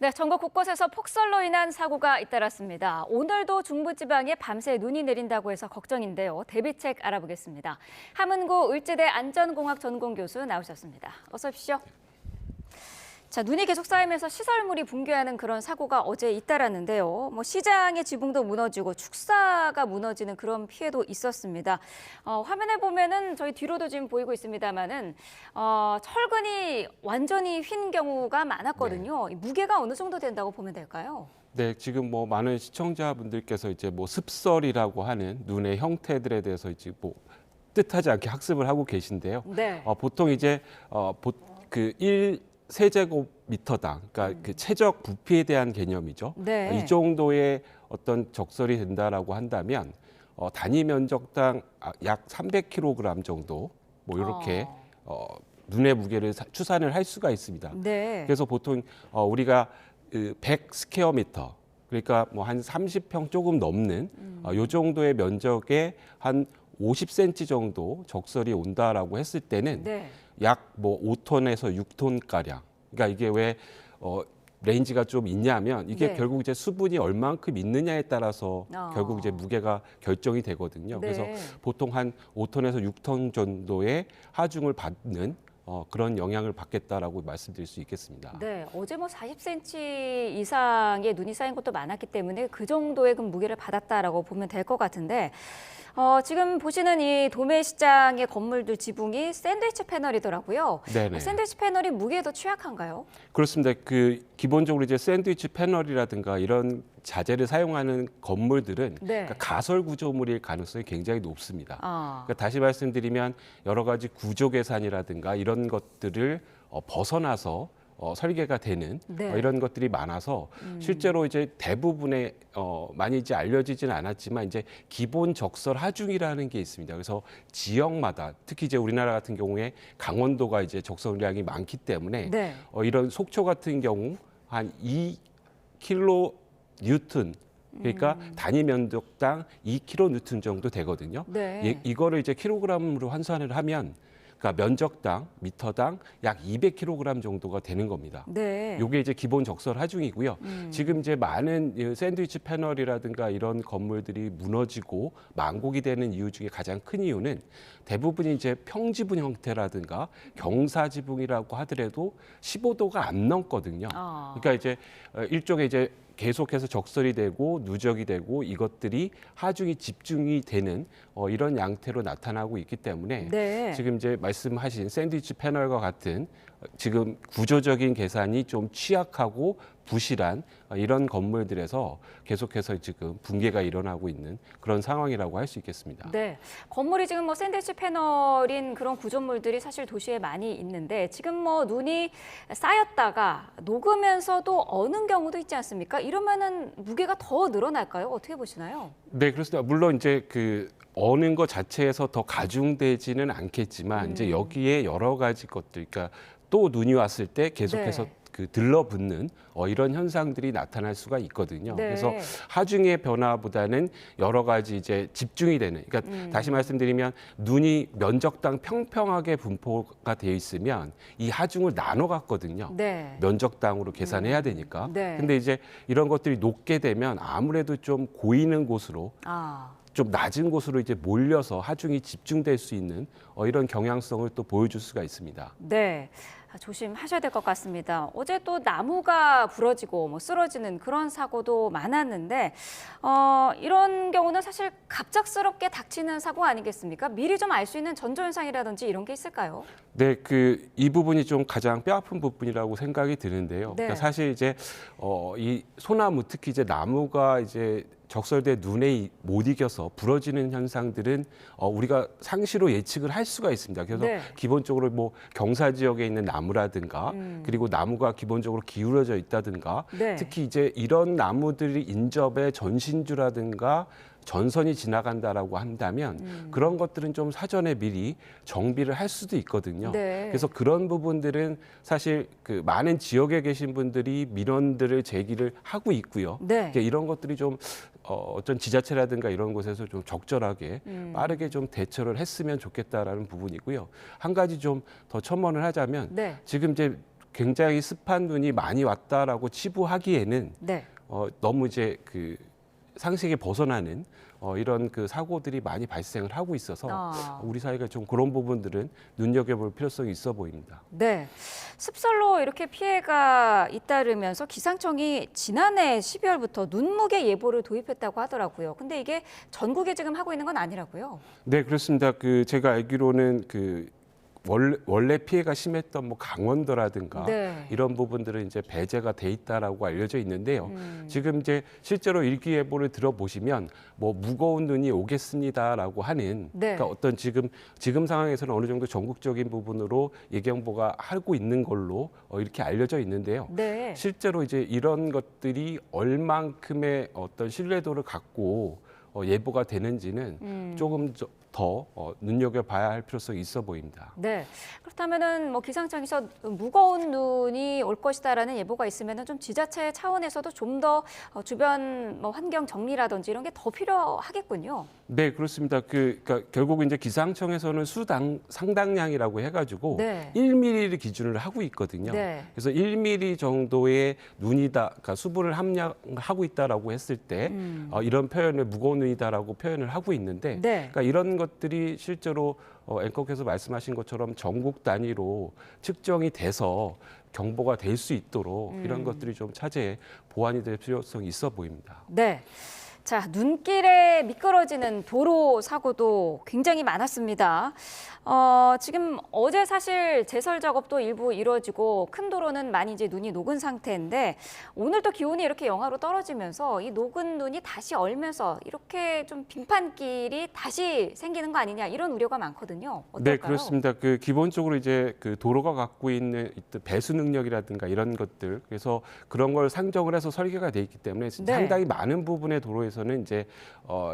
네, 전국 곳곳에서 폭설로 인한 사고가 잇따랐습니다. 오늘도 중부지방에 밤새 눈이 내린다고 해서 걱정인데요. 대비책 알아보겠습니다. 함은고 을지대 안전공학 전공 교수 나오셨습니다. 어서 오십시오. 자, 눈이 계속 쌓이면서 시설물이 붕괴하는 그런 사고가 어제 잇따랐는데요. 시장의 지붕도 무너지고 축사가 무너지는 그런 피해도 있었습니다. 화면에 보면은 저희 뒤로도 지금 보이고 있습니다만은 철근이 완전히 휜 경우가 많았거든요. 네. 무게가 어느 정도 된다고 보면 될까요? 네, 지금 많은 시청자분들께서 이제 습설이라고 하는 눈의 형태들에 대해서 이제 뜻하지 않게 학습을 하고 계신데요. 네. 보통 이제 그 1세제곱미터당, 그러니까 그 최적 부피에 대한 개념이죠. 네. 이 정도의 어떤 적설이 된다라고 한다면 단위 면적당 약 300kg 정도 이렇게 눈의 무게를 추산을 할 수가 있습니다. 네. 그래서 보통 우리가 100 스퀘어미터, 그러니까 한 30평 조금 넘는 요 정도의 면적에 한 50cm 정도 적설이 온다라고 했을 때는 네. 약 5톤에서 6톤 가량. 그러니까 이게 왜 레인지가 좀 있냐면 이게 네. 결국 이제 수분이 얼만큼 있느냐에 따라서 결국 이제 무게가 결정이 되거든요. 네. 그래서 보통 한 5톤에서 6톤 정도의 하중을 받는 그런 영향을 받겠다라고 말씀드릴 수 있겠습니다. 네, 어제 40cm 이상의 눈이 쌓인 것도 많았기 때문에 그 정도의 그 무게를 받았다라고 보면 될 것 같은데 지금 보시는 이 도매시장의 건물들 지붕이 샌드위치 패널이더라고요. 네네. 샌드위치 패널이 무게에 더 취약한가요? 그렇습니다. 기본적으로 이제 샌드위치 패널이라든가 이런 자재를 사용하는 건물들은 네. 그러니까 가설 구조물일 가능성이 굉장히 높습니다. 그러니까 다시 말씀드리면 여러 가지 구조 계산이라든가 이런 것들을 벗어나서 설계가 되는 네. 이런 것들이 많아서 실제로 이제 대부분의 많이 이제 알려지지는 않았지만 이제 기본 적설 하중이라는 게 있습니다. 그래서 지역마다 특히 이제 우리나라 같은 경우에 강원도가 이제 적설량이 많기 때문에 네. 이런 속초 같은 경우 한 2kN 그러니까 단위 면적당 2kN 정도 되거든요. 네. 이거를 이제 킬로그램으로 환산을 하면 그러니까 면적당 미터당 약 200kg 정도가 되는 겁니다. 네. 이게 이제 기본 적설 하중이고요. 지금 이제 많은 샌드위치 패널이라든가 이런 건물들이 무너지고 망곡이 되는 이유 중에 가장 큰 이유는 대부분이 이제 평지분 형태라든가 경사지붕이라고 하더라도 15도가 안 넘거든요. 그러니까 이제 일종의 이제 계속해서 적설이 되고 누적이 되고 이것들이 하중이 집중이 되는 이런 양태로 나타나고 있기 때문에 네. 지금 이제 말씀하신 샌드위치 패널과 같은 지금 구조적인 계산이 좀 취약하고 부실한 이런 건물들에서 계속해서 지금 붕괴가 일어나고 있는 그런 상황이라고 할 수 있겠습니다. 네, 건물이 지금 샌드위치 패널인 그런 구조물들이 사실 도시에 많이 있는데 지금 눈이 쌓였다가 녹으면서도 어는 경우도 있지 않습니까? 이러면은 무게가 더 늘어날까요? 어떻게 보시나요? 네, 그렇습니다. 물론 이제 어는 것 자체에서 더 가중되지는 않겠지만 이제 여기에 여러 가지 것들, 그러니까 또 눈이 왔을 때 계속해서 네. 들러붙는 이런 현상들이 나타날 수가 있거든요. 네. 그래서 하중의 변화보다는 여러 가지 이제 집중이 되는. 그러니까 다시 말씀드리면 눈이 면적당 평평하게 분포가 되어 있으면 이 하중을 나눠 갖거든요. 네. 면적당으로 계산해야 되니까. 네. 근데 이제 이런 것들이 높게 되면 아무래도 좀 고이는 곳으로 좀 낮은 곳으로 이제 몰려서 하중이 집중될 수 있는 이런 경향성을 또 보여줄 수가 있습니다. 네. 조심하셔야 될 것 같습니다. 어제 또 나무가 부러지고 쓰러지는 그런 사고도 많았는데 이런 경우는 사실 갑작스럽게 닥치는 사고 아니겠습니까? 미리 좀 알 수 있는 전조현상이라든지 이런 게 있을까요? 네, 이 부분이 좀 가장 뼈아픈 부분이라고 생각이 드는데요. 네. 그러니까 사실 이제 이 소나무 특히 이제 나무가 이제 적설돼 눈에 못 이겨서 부러지는 현상들은 우리가 상시로 예측을 할 수가 있습니다. 그래서 네. 기본적으로 경사 지역에 있는 나무라든가 그리고 나무가 기본적으로 기울어져 있다든가 네. 특히 이제 이런 나무들이 인접에 전신주라든가 전선이 지나간다라고 한다면 그런 것들은 좀 사전에 미리 정비를 할 수도 있거든요. 네. 그래서 그런 부분들은 사실 많은 지역에 계신 분들이 민원들을 제기를 하고 있고요. 네. 그러니까 이런 것들이 좀 어떤 지자체라든가 이런 곳에서 좀 적절하게 빠르게 좀 대처를 했으면 좋겠다라는 부분이고요. 한 가지 좀 더 첨언을 하자면 네. 지금 이제 굉장히 습한 눈이 많이 왔다라고 치부하기에는 네. 너무 이제 그 상식에 벗어나는 이런 그 사고들이 많이 발생을 하고 있어서 우리 사회가 좀 그런 부분들은 눈여겨볼 필요성이 있어 보입니다. 네. 습설로 이렇게 피해가 잇따르면서 기상청이 지난해 12월부터 눈무게 예보를 도입했다고 하더라고요. 근데 이게 전국에 지금 하고 있는 건 아니라고요. 네, 그렇습니다. 그 제가 알기로는 그 원래 피해가 심했던 뭐 강원도라든가 네. 이런 부분들은 이제 배제가 돼 있다라고 알려져 있는데요. 지금 이제 실제로 일기예보를 들어보시면 뭐 무거운 눈이 오겠습니다라고 하는 네. 그러니까 어떤 지금 상황에서는 어느 정도 전국적인 부분으로 예경보가 하고 있는 걸로 이렇게 알려져 있는데요. 네. 실제로 이제 이런 것들이 얼만큼의 어떤 신뢰도를 갖고 예보가 되는지는 조금 더 눈여겨봐야 할 필요성이 있어 보입니다. 네. 그렇다면은 뭐 기상청에서 무거운 눈이 올 것이다라는 예보가 있으면은 좀 지자체 차원에서도 좀 더 주변 뭐 환경 정리라든지 이런 게 더 필요하겠군요. 네, 그렇습니다. 그러니까 결국 이제 기상청에서는 상당량이라고 해가지고 네. 1mm를 기준으로 하고 있거든요. 네. 그래서 1mm 정도의 눈이다, 그러니까 수분을 함량하고 있다라고 했을 때 이런 표현을 무거운 눈이다라고 표현을 하고 있는데, 네. 그러니까 이런 것들이 실제로 앵커께서 말씀하신 것처럼 전국 단위로 측정이 돼서 경보가 될 수 있도록 이런 것들이 좀 차제에 보완이 될 필요성이 있어 보입니다. 네. 자, 눈길에 미끄러지는 도로 사고도 굉장히 많았습니다. 지금 어제 사실 제설 작업도 일부 이루어지고 큰 도로는 많이 이제 눈이 녹은 상태인데 오늘 또 기온이 이렇게 영하로 떨어지면서 이 녹은 눈이 다시 얼면서 이렇게 좀 빙판길이 다시 생기는 거 아니냐 이런 우려가 많거든요. 어떨까요? 네, 그렇습니다. 그 기본적으로 이제 그 도로가 갖고 있는 배수 능력이라든가 이런 것들, 그래서 그런 걸 상정을 해서 설계가 돼 있기 때문에 네. 상당히 많은 부분의 도로에서는 이제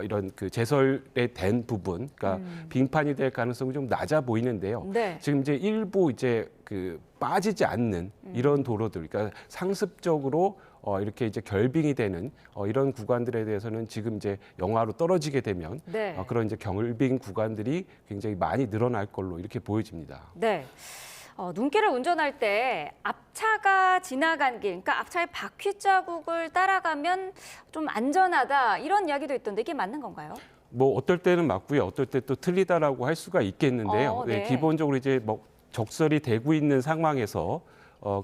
이런 그 제설에 된 부분, 그러니까 빙판이 될 가능성이 좀 낮아 보이는데요. 네. 지금 이제 일부 이제 그 빠지지 않는 이런 도로들, 그러니까 상습적으로 이렇게 이제 결빙이 되는 이런 구간들에 대해서는 지금 이제 영하로 떨어지게 되면 네. 그런 이제 결빙 구간들이 굉장히 많이 늘어날 걸로 이렇게 보여집니다. 네. 눈길을 운전할 때 앞차가 지나간 길, 그러니까 앞차의 바퀴 자국을 따라가면 좀 안전하다 이런 이야기도 있던데 이게 맞는 건가요? 뭐 어떨 때는 맞고요, 어떨 때 또 틀리다라고 할 수가 있겠는데요. 네. 기본적으로 이제 뭐 적설이 되고 있는 상황에서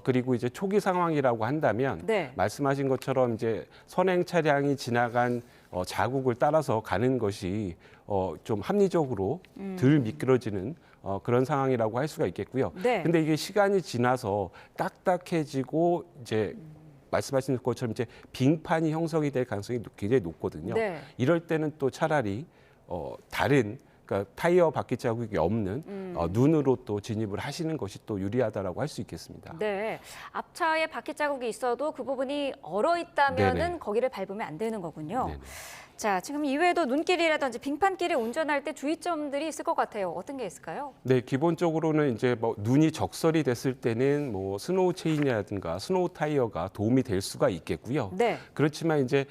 그리고 이제 초기 상황이라고 한다면 네. 말씀하신 것처럼 이제 선행 차량이 지나간 자국을 따라서 가는 것이 좀 합리적으로 덜 미끄러지는 그런 상황이라고 할 수가 있겠고요. 네. 근데 이게 시간이 지나서 딱딱해지고 이제 말씀하신 것처럼 이제 빙판이 형성이 될 가능성이 굉장히 높거든요. 네. 이럴 때는 또 차라리 다른 그러니까 타이어 바퀴 자국이 없는 눈으로 또 진입을 하시는 것이 또 유리하다라고 할 수 있겠습니다. 네. 앞차에 바퀴 자국이 있어도 그 부분이 얼어 있다면은 네네. 거기를 밟으면 안 되는 거군요. 네네. 자, 지금 이외에도 눈길이라든지 빙판길을 운전할 때 주의점들이 있을 것 같아요. 어떤 게 있을까요? 네, 기본적으로는 이제 뭐 눈이 적설이 됐을 때는 뭐 스노우 체인이라든가 스노우 타이어가 도움이 될 수가 있겠고요. 네. 그렇지만 이제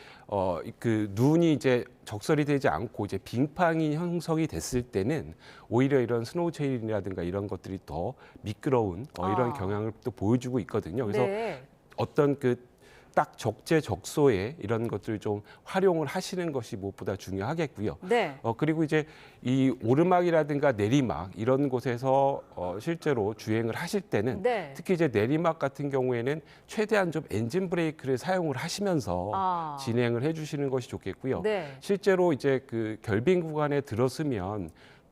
그 눈이 이제 적설이 되지 않고 이제 빙판이 형성이 됐을 때는 오히려 이런 스노우 체인이라든가 이런 것들이 더 미끄러운 이런 경향을 또 보여주고 있거든요. 그래서 네. 어떤 그 딱 적재적소에 이런 것들을 좀 활용을 하시는 것이 무엇보다 중요하겠고요. 네. 그리고 이제 이 오르막이라든가 내리막 이런 곳에서 실제로 주행을 하실 때는 네. 특히 이제 내리막 같은 경우에는 최대한 좀 엔진 브레이크를 사용을 하시면서 진행을 해주시는 것이 좋겠고요. 네. 실제로 이제 그 결빙 구간에 들어서면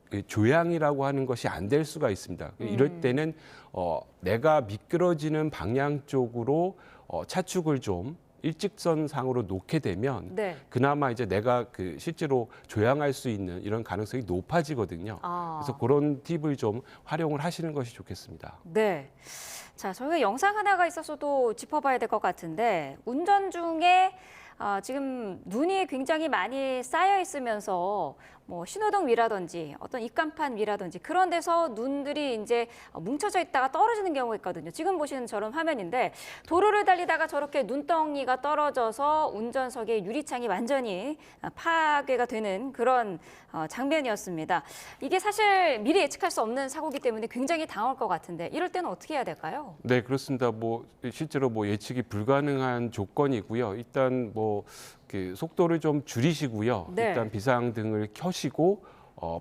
그 조향이라고 하는 것이 안 될 수가 있습니다. 이럴 때는 내가 미끄러지는 방향 쪽으로 차축을 좀 일직선상으로 놓게 되면 네. 그나마 이제 내가 그 실제로 조향할 수 있는 이런 가능성이 높아지거든요. 그래서 그런 팁을 좀 활용을 하시는 것이 좋겠습니다. 네. 자, 저희가 영상 하나가 있어서도 짚어봐야 될 것 같은데 운전 중에 지금 눈이 굉장히 많이 쌓여 있으면서 뭐 신호등 위라든지 어떤 입간판 위라든지 그런 데서 눈들이 이제 뭉쳐져 있다가 떨어지는 경우가 있거든요. 지금 보시는 저런 화면인데 도로를 달리다가 저렇게 눈덩이가 떨어져서 운전석의 유리창이 완전히 파괴가 되는 그런 장면이었습니다. 이게 사실 미리 예측할 수 없는 사고이기 때문에 굉장히 당할 것 같은데 이럴 때는 어떻게 해야 될까요? 있을까요? 네, 그렇습니다. 뭐 실제로 뭐 예측이 불가능한 조건이고요. 일단 뭐 그 속도를 좀 줄이시고요. 네. 일단 비상등을 켜시고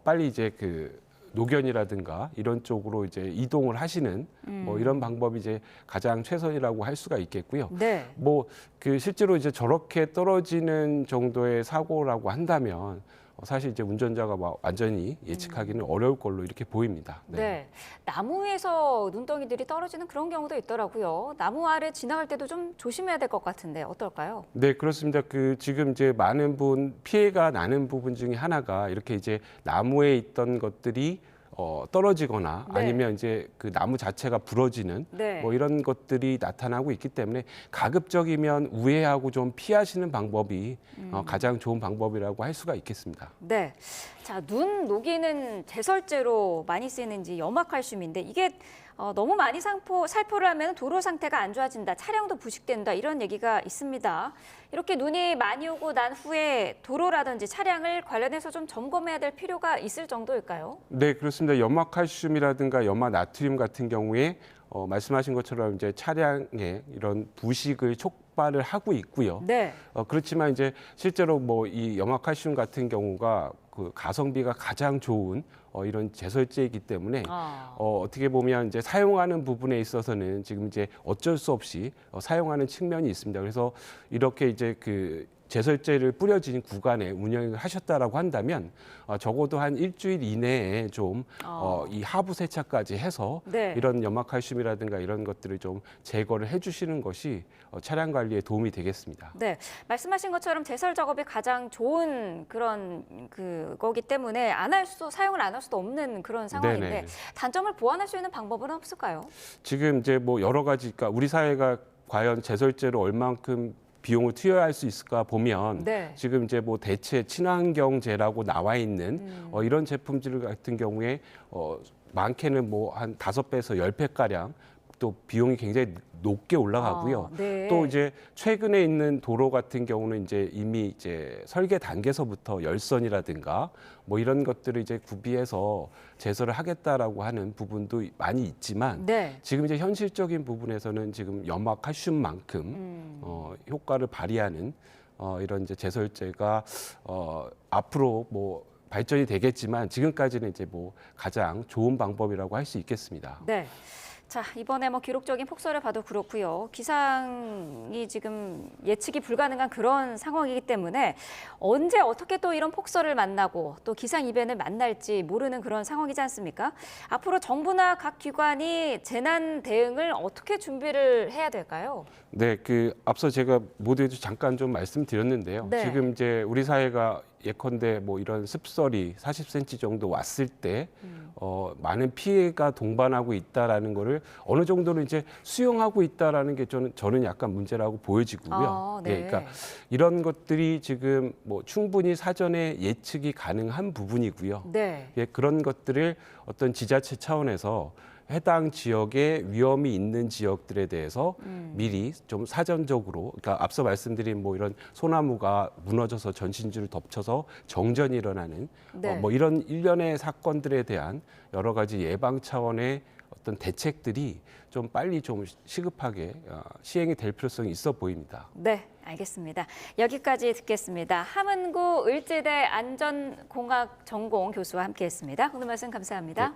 빨리 이제 그 노견이라든가 이런 쪽으로 이제 이동을 하시는 뭐 이런 방법이 이제 가장 최선이라고 할 수가 있겠고요. 네. 뭐 그 실제로 이제 저렇게 떨어지는 정도의 사고라고 한다면 사실 이제 운전자가 막 완전히 예측하기는 어려울 걸로 이렇게 보입니다. 네. 나무 위에서 눈덩이들이 떨어지는 그런 경우도 있더라고요. 나무 아래 지나갈 때도 좀 조심해야 될 것 같은데 어떨까요? 네, 그렇습니다. 그 지금 이제 많은 피해가 나는 부분 중에 하나가 이렇게 이제 나무에 있던 것들이 떨어지거나 네. 아니면 이제 그 나무 자체가 부러지는 네. 뭐 이런 것들이 나타나고 있기 때문에 가급적이면 우회하고 좀 피하시는 방법이 가장 좋은 방법이라고 할 수가 있겠습니다. 네. 자, 눈 녹이는 제설제로 많이 쓰이는지 염화칼슘인데 이게 너무 많이 살포를 하면 도로 상태가 안 좋아진다, 차량도 부식된다 이런 얘기가 있습니다. 이렇게 눈이 많이 오고 난 후에 도로라든지 차량을 관련해서 좀 점검해야 될 필요가 있을 정도일까요? 네, 그렇습니다. 염화칼슘이라든가 염화나트륨 같은 경우에 말씀하신 것처럼 이제 차량에 이런 부식을 촉발을 하고 있고요. 네. 그렇지만 이제 실제로 뭐 이 염화칼슘 같은 경우가 그 가성비가 가장 좋은 이런 제설제이기 때문에 어떻게 보면 이제 사용하는 부분에 있어서는 지금 이제 어쩔 수 없이 사용하는 측면이 있습니다. 그래서 이렇게 이제 그 제설제를 뿌려진 구간에 운영을 하셨다라고 한다면 적어도 한 일주일 이내에 좀 이 하부 세차까지 해서 네. 이런 염화칼슘이라든가 이런 것들을 좀 제거를 해주시는 것이 차량 관리에 도움이 되겠습니다. 네, 말씀하신 것처럼 제설 작업이 가장 좋은 그런 그거기 때문에 사용을 안 할 수도 없는 그런 상황인데 네네. 단점을 보완할 수 있는 방법은 없을까요? 지금 이제 뭐 여러 가지, 그러니까 우리 사회가 과연 제설제로 얼만큼 비용을 투여할 수 있을까 보면 네. 지금 이제 뭐 대체 친환경제라고 나와 있는 이런 제품들 같은 경우에 많게는 뭐 한 5배에서 10배 가량 또 비용이 굉장히 높게 올라가고요. 네. 또 이제 최근에 있는 도로 같은 경우는 이제 이미 이제 설계 단계서부터 열선이라든가 뭐 이런 것들을 이제 구비해서 제설을 하겠다라고 하는 부분도 많이 있지만 네. 지금 이제 현실적인 부분에서는 지금 염화칼슘만큼 효과를 발휘하는 이런 이제 제설제가 앞으로 뭐 발전이 되겠지만 지금까지는 이제 뭐 가장 좋은 방법이라고 할 수 있겠습니다. 네. 자, 이번에 뭐 기록적인 폭설을 봐도 그렇고요. 기상이 지금 예측이 불가능한 그런 상황이기 때문에 언제 어떻게 또 이런 폭설을 만나고 또 기상 이변을 만날지 모르는 그런 상황이지 않습니까? 앞으로 정부나 각 기관이 재난 대응을 어떻게 준비를 해야 될까요? 네, 그 앞서 제가 모두에도 잠깐 좀 말씀드렸는데요. 네. 지금 이제 우리 사회가 예컨대 뭐 이런 습설이 40cm 정도 왔을 때 많은 피해가 동반하고 있다라는 거를 어느 정도는 이제 수용하고 있다라는 게 저는 약간 문제라고 보여지고요. 네. 그러니까 이런 것들이 지금 뭐 충분히 사전에 예측이 가능한 부분이고요. 네. 예, 그런 것들을 어떤 지자체 차원에서 해당 지역에 위험이 있는 지역들에 대해서 미리 좀 사전적으로, 그러니까 앞서 말씀드린 뭐 이런 소나무가 무너져서 전신주를 덮쳐서 정전이 일어나는 네. 뭐 이런 일련의 사건들에 대한 여러 가지 예방 차원의 어떤 대책들이 좀 빨리 좀 시급하게 시행이 될 필요성이 있어 보입니다. 네, 알겠습니다. 여기까지 듣겠습니다. 함은구 을지대 안전공학 전공 교수와 함께했습니다. 오늘 말씀 감사합니다. 네,